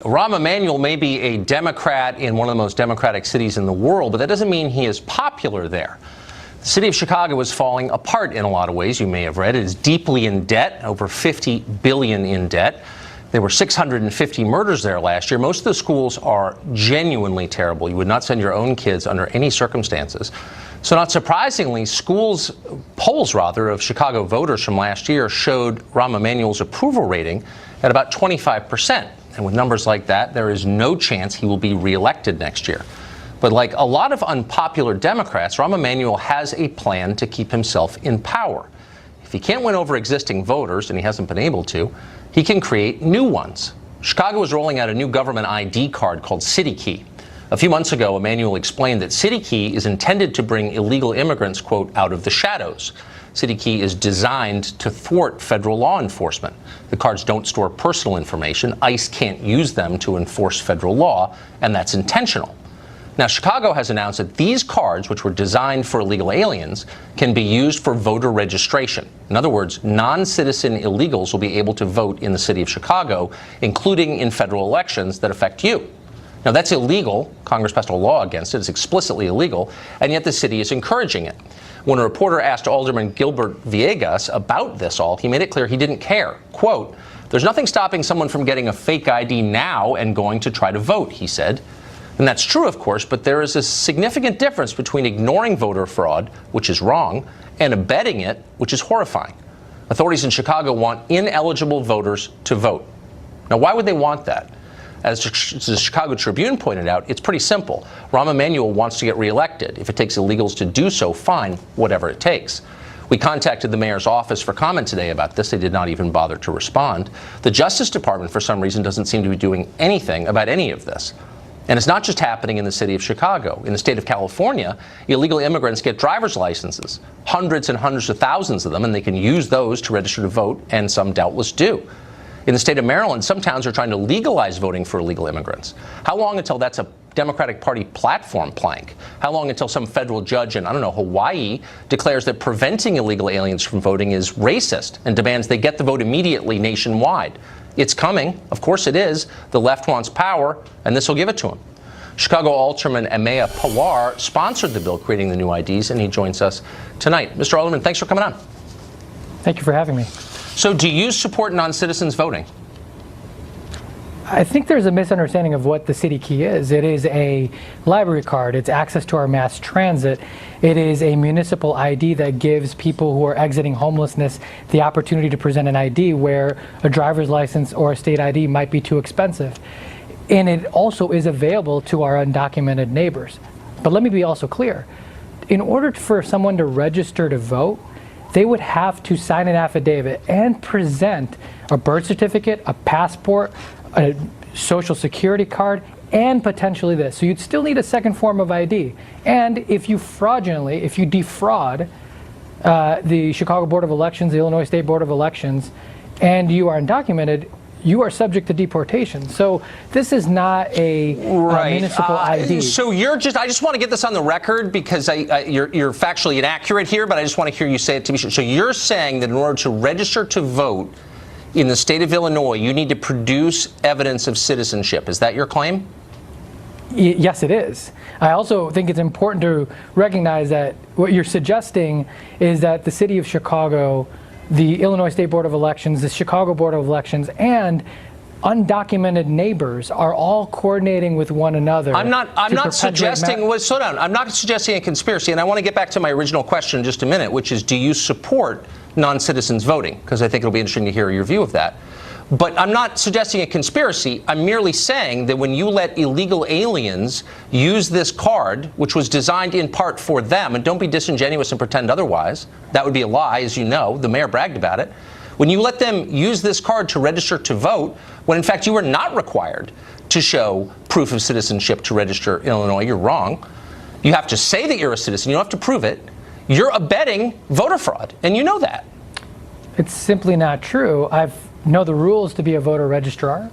Rahm Emanuel may be a Democrat in one of the most democratic cities in the world, but that doesn't mean he is popular there. The city of Chicago is falling apart in a lot of ways. You may have read it is deeply in debt, over $50 billion in debt. There were 650 murders there last year. Most of the schools are genuinely terrible. You would not send your own kids under any circumstances. So not surprisingly, polls of Chicago voters from last year showed Rahm Emanuel's approval rating at about 25%. And with numbers like that, there is no chance he will be reelected next year. But like a lot of unpopular Democrats, Rahm Emanuel has a plan to keep himself in power. If he can't win over existing voters, and he hasn't been able to, he can create new ones. Chicago is rolling out a new government ID card called City Key. A few months ago, Emanuel explained that City Key is intended to bring illegal immigrants, quote, out of the shadows. City Key is designed to thwart federal law enforcement. The cards don't store personal information. ICE can't use them to enforce federal law, and that's intentional. Now, Chicago has announced that these cards, which were designed for illegal aliens, can be used for voter registration. In other words, non-citizen illegals will be able to vote in the city of Chicago, including in federal elections that affect you. Now, that's illegal. Congress passed a law against it. It's explicitly illegal, and yet the city is encouraging it. When a reporter asked Alderman Gilbert Villegas about this all, he made it clear he didn't care. Quote, "There's nothing stopping someone from getting a fake ID now and going to try to vote," he said. And that's true, of course, but there is a significant difference between ignoring voter fraud, which is wrong, and abetting it, which is horrifying. Authorities in Chicago want ineligible voters to vote. Now, why would they want that? As the Chicago Tribune pointed out, it's pretty simple. Rahm Emanuel wants to get reelected. If it takes illegals to do so, fine, whatever it takes. We contacted the mayor's office for comment today about this. They did not even bother to respond. The Justice Department, for some reason, doesn't seem to be doing anything about any of this. And it's not just happening in the city of Chicago. In the state of California, illegal immigrants get driver's licenses, hundreds and hundreds of thousands of them, and they can use those to register to vote, and some doubtless do. In the state of Maryland, some towns are trying to legalize voting for illegal immigrants. How long until that's a Democratic Party platform plank? How long until some federal judge in, Hawaii declares that preventing illegal aliens from voting is racist and demands they get the vote immediately nationwide? It's coming. Of course it is. The left wants power, and this will give it to them. Chicago Alderman Amaya Pawar sponsored the bill creating the new IDs, and he joins us tonight. Mr. Alderman, thanks for coming on. Thank you for having me. So do you support non-citizens voting? I think there's a misunderstanding of what the City Key is. It is a library card. It's access to our mass transit. It is a municipal ID that gives people who are exiting homelessness the opportunity to present an ID where a driver's license or a state ID might be too expensive. And it also is available to our undocumented neighbors. But let me be also clear. In order for someone to register to vote, they would have to sign an affidavit and present a birth certificate, a passport, a social security card, and potentially this. So you'd still need a second form of ID. And if you defraud the Chicago Board of Elections, the Illinois State Board of Elections, and you are undocumented, you are subject to deportation. So this is not a municipal ID. So I just want to get this on the record because you're factually inaccurate here, but I just want to hear you say it to be sure. So you're saying that in order to register to vote in the state of Illinois, you need to produce evidence of citizenship. Is that your claim? Yes, it is. I also think it's important to recognize that what you're suggesting is that the city of Chicago, the Illinois State Board of Elections, the Chicago Board of Elections, and undocumented neighbors are all coordinating with one another. I'm not suggesting. Well, slow down. I'm not suggesting a conspiracy, and I want to get back to my original question in just a minute, which is, do you support non-citizens voting? Because I think it'll be interesting to hear your view of that. But I'm not suggesting a conspiracy. I'm merely saying that when you let illegal aliens use this card, which was designed in part for them, and don't be disingenuous and pretend otherwise, that would be a lie, as you know. The mayor bragged about it. When you let them use this card to register to vote, when in fact you are not required to show proof of citizenship to register in Illinois, you're wrong. You have to say that you're a citizen. You don't have to prove it. You're abetting voter fraud, and you know that. It's simply not true. I know the rules to be a voter registrar.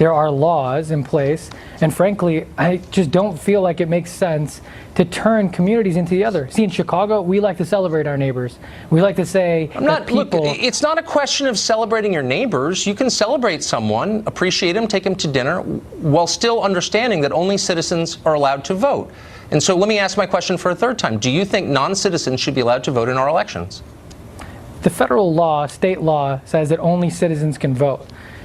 there are laws in place, and frankly, I just don't feel like it makes sense to turn communities into the other. See, in Chicago, we like to celebrate our neighbors. We like to say that people... Look, it's not a question of celebrating your neighbors. You can celebrate someone, appreciate them, take them to dinner, while still understanding that only citizens are allowed to vote. And so let me ask my question for a third time. Do you think non-citizens should be allowed to vote in our elections? The federal law, state law, says that only citizens can vote.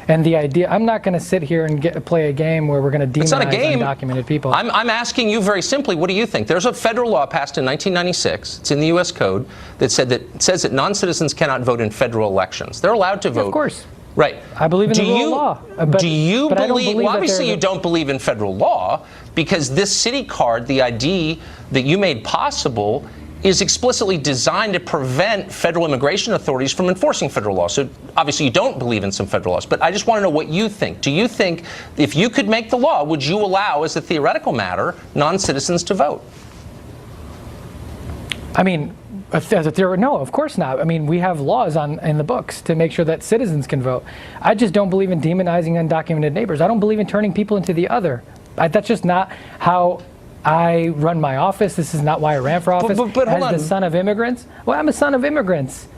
And the idea, I'm not going to sit here and play a game where we're going to demonize undocumented people. I'm asking you very simply, what do you think? There's a federal law passed in 1996, it's in the U.S. Code, that says that non-citizens cannot vote in federal elections. They're allowed to vote. Yeah, of course. Right. I believe in the rule of law. Do you believe, well, obviously you don't believe in federal law, because this city card, the ID that you made possible, is explicitly designed to prevent federal immigration authorities from enforcing federal law. So obviously you don't believe in some federal laws, but I just want to know what you think. Do you think if you could make the law, would you allow, as a theoretical matter, non-citizens to vote? I mean, as a theory, no, of course not. I mean, we have laws in the books to make sure that citizens can vote. I just don't believe in demonizing undocumented neighbors. I don't believe in turning people into the other. That's just not how I run my office. This is not why I ran for office. But hold on. As the son of immigrants, well, I'm a son of immigrants.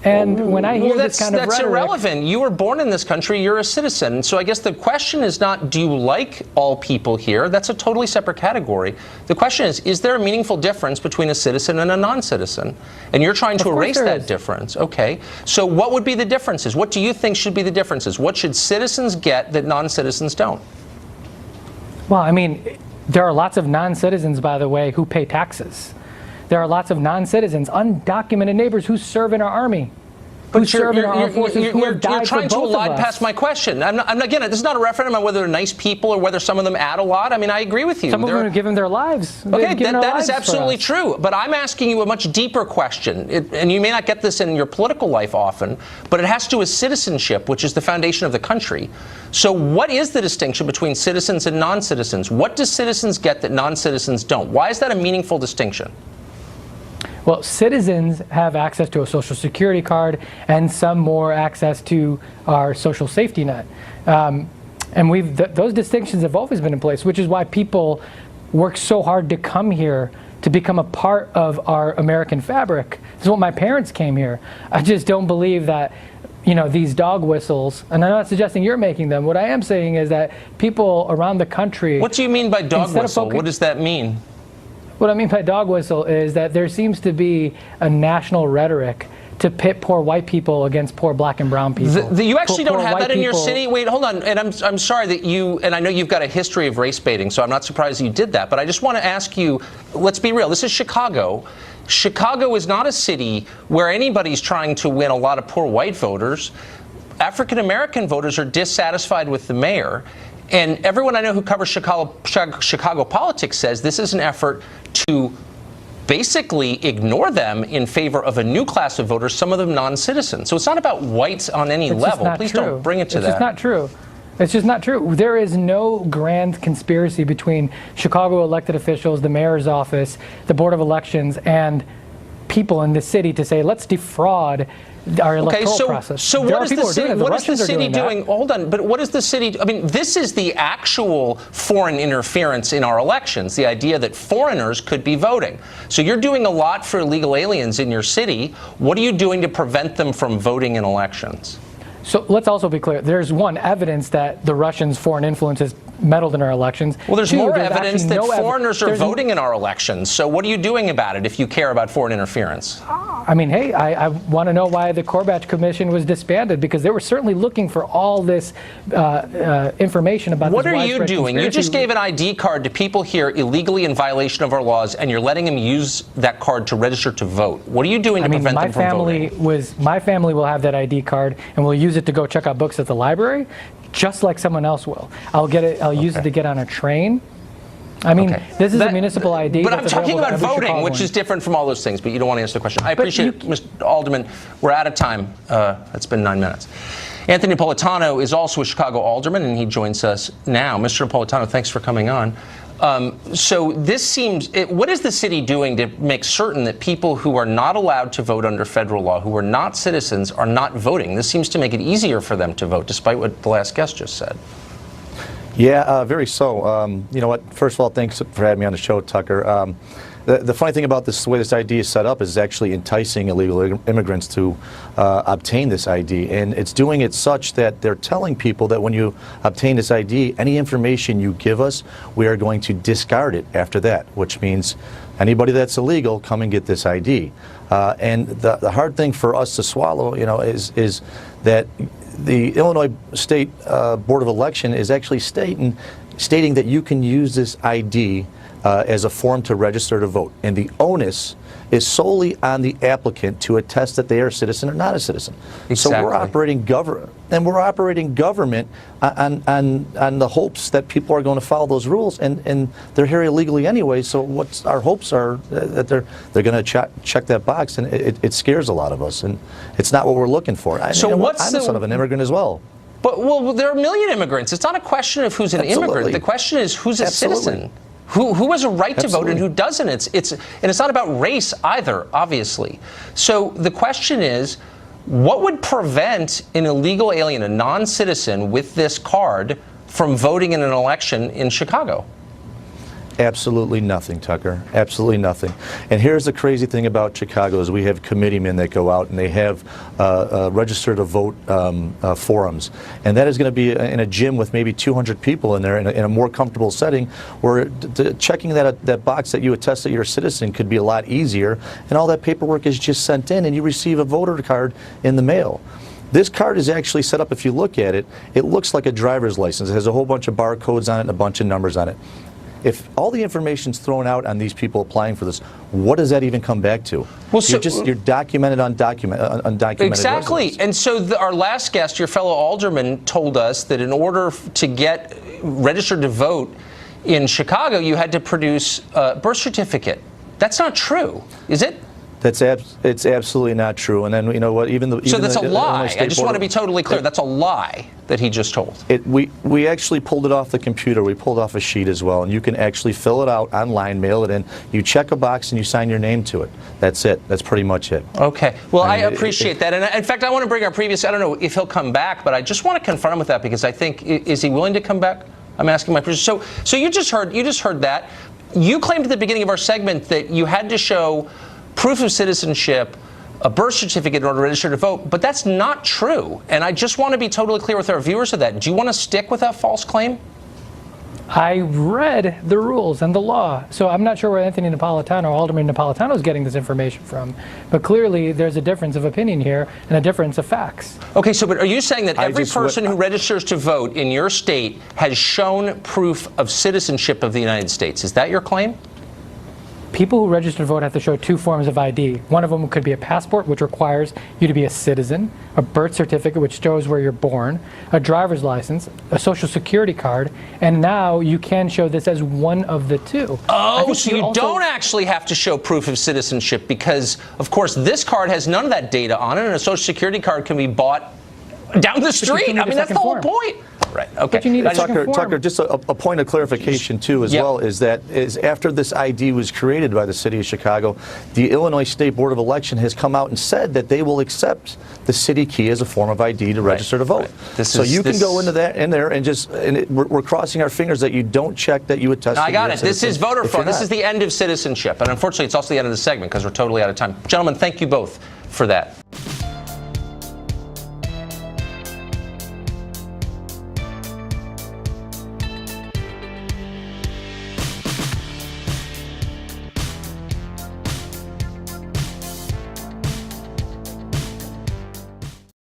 And when I hear this kind of rhetoric... That's irrelevant. You were born in this country. You're a citizen. So I guess the question is not, do you like all people here? That's a totally separate category. The question is there a meaningful difference between a citizen and a non-citizen? And you're trying to erase that difference. Okay. So what would be the differences? What do you think should be the differences? What should citizens get that non-citizens don't? Well, I mean, there are lots of non-citizens, by the way, who pay taxes. There are lots of non-citizens, undocumented neighbors who serve in our army, who serve in our armed forces, who have died for both of us. You're trying to elide past my question. Again, this is not a referendum on whether they're nice people or whether some of them add a lot. I mean, I agree with you. Some of them have given their lives. Okay, that is absolutely true. But I'm asking you a much deeper question. And you may not get this in your political life often, but it has to do with citizenship, which is the foundation of the country. So what is the distinction between citizens and non-citizens? What do citizens get that non-citizens don't? Why is that a meaningful distinction? Well, citizens have access to a Social Security card and some more access to our social safety net. And those distinctions have always been in place, which is why people work so hard to come here, to become a part of our American fabric. This is what my parents came here. I just don't believe that, you know, these dog whistles, and I'm not suggesting you're making them. What I am saying is that people around the country... What do you mean by dog whistle? What does that mean? What I mean by dog whistle is that there seems to be a national rhetoric to pit poor white people against poor black and brown people. You actually don't have that in your city? Wait, hold on. And I'm sorry that you, and I know you've got a history of race baiting, so I'm not surprised you did that. But I just want to ask you, let's be real. This is Chicago. Chicago is not a city where anybody's trying to win a lot of poor white voters. African-American voters are dissatisfied with the mayor. And everyone I know who covers Chicago politics says this is an effort to basically ignore them in favor of a new class of voters, some of them non-citizens. So it's not about whites on any level. Please don't bring it to that. It's just not true. It's just not true. There is no grand conspiracy between Chicago elected officials, the mayor's office, the Board of Elections, and people in the city to say, let's defraud our electoral process. So what is the city doing? Hold on, but what is the city? I mean, this is the actual foreign interference in our elections, the idea that foreigners could be voting. So you're doing a lot for illegal aliens in your city. What are you doing to prevent them from voting in elections? So let's also be clear. There's one, evidence that the Russians' foreign influence has meddled in our elections. Well, there's more evidence that foreigners are voting in our elections. So what are you doing about it if you care about foreign interference? I mean, hey, I want to know why the Corbatch Commission was disbanded, because they were certainly looking for all this information about what are you doing? You just gave an ID card to people here illegally in violation of our laws, and you're letting them use that card to register to vote. What are you doing to prevent them from voting? My family will have that ID card, and will use it to go check out books at the library, just like someone else will. I'll use it to get on a train. I mean, this is a municipal ID. But I'm talking about voting, which is different from all those things, but you don't want to answer the question. I appreciate it, Mr. Alderman. We're out of time. It's been 9 minutes. Anthony Napolitano is also a Chicago Alderman, and he joins us now. Mr. Napolitano, thanks for coming on. So this seems, what is the city doing to make certain that people who are not allowed to vote under federal law, who are not citizens, are not voting? This seems to make it easier for them to vote, despite what the last guest just said. Yeah, very so. You know what? First of all, thanks for having me on the show, Tucker. The funny thing about this, the way this ID is set up, is actually enticing illegal immigrants to obtain this ID, and it's doing it such that they're telling people that when you obtain this ID, any information you give us, we are going to discard it after that, which means anybody that's illegal, come and get this ID. And the hard thing for us to swallow, you know, is that the Illinois State Board of Election is actually stating that you can use this ID as a form to register to vote, and the onus is solely on the applicant to attest that they are a citizen or not a citizen. Exactly. So we're operating government on the hopes that people are going to follow those rules, and they're here illegally anyway. So what's our hopes are that they're going to check that box, and it scares a lot of us, and it's not what we're looking for. I'm the son of an immigrant as well. But well, there are a million immigrants. It's not a question of who's an immigrant. The question is who's a citizen. Who has a right to vote and who doesn't? And it's not about race either, obviously. So the question is, what would prevent an illegal alien, a non-citizen with this card, from voting in an election in Chicago? Absolutely nothing, Tucker. Absolutely nothing. And here's the crazy thing about Chicago is we have committeemen that go out and they have register to vote forums. And that is going to be in a gym with maybe 200 people in there in a more comfortable setting where checking that box that you attest that you're a citizen could be a lot easier. And all that paperwork is just sent in and you receive a voter card in the mail. This card is actually set up, if you look at it, it looks like a driver's license. It has a whole bunch of barcodes on it and a bunch of numbers on it. If all the information's thrown out on these people applying for this, what does that even come back to? Well, so you're documented, undocumented. Exactly. Residents. And so our last guest, your fellow alderman, told us that in order to get registered to vote in Chicago, you had to produce a birth certificate. That's not true, is it? It's absolutely not true. And then you know what? So that's a lie. I just want to be totally clear. That's a lie that he just told. We actually pulled it off the computer. We pulled off a sheet as well, and you can actually fill it out online, mail it in. You check a box and you sign your name to it. That's it. That's pretty much it. Okay. Well, I appreciate that. And in fact, I want to bring our previous. I don't know if he'll come back, but I just want to confront him with that because I think is he willing to come back? I'm asking my producer. So you just heard that. You claimed at the beginning of our segment that you had to show proof of citizenship, a birth certificate in order to register to vote, but that's not true. And I just want to be totally clear with our viewers of that. Do you want to stick with that false claim? I read the rules and the law, so I'm not sure where Anthony Napolitano, Alderman Napolitano, is getting this information from. But clearly, there's a difference of opinion here and a difference of facts. Okay, so but are you saying that every person who registers to vote in your state has shown proof of citizenship of the United States? Is that your claim? People who register to vote have to show two forms of ID. One of them could be a passport, which requires you to be a citizen, a birth certificate, which shows where you're born, a driver's license, a social security card, and now you can show this as one of the two. Oh, so you don't actually have to show proof of citizenship because, of course, this card has none of that data on it, and a social security card can be bought down the street. I mean, that's the whole point. Right. Okay. But you need Tucker, just a point of clarification too, as well, is after this ID was created by the city of Chicago, the Illinois State Board of Election has come out and said that they will accept the city key as a form of ID to register to vote. Right. So you can go into that in there and we're crossing our fingers that you don't check that you attest. I got it. This is voter fraud. This is the end of citizenship, and unfortunately, it's also the end of the segment because we're totally out of time. Gentlemen, thank you both for that.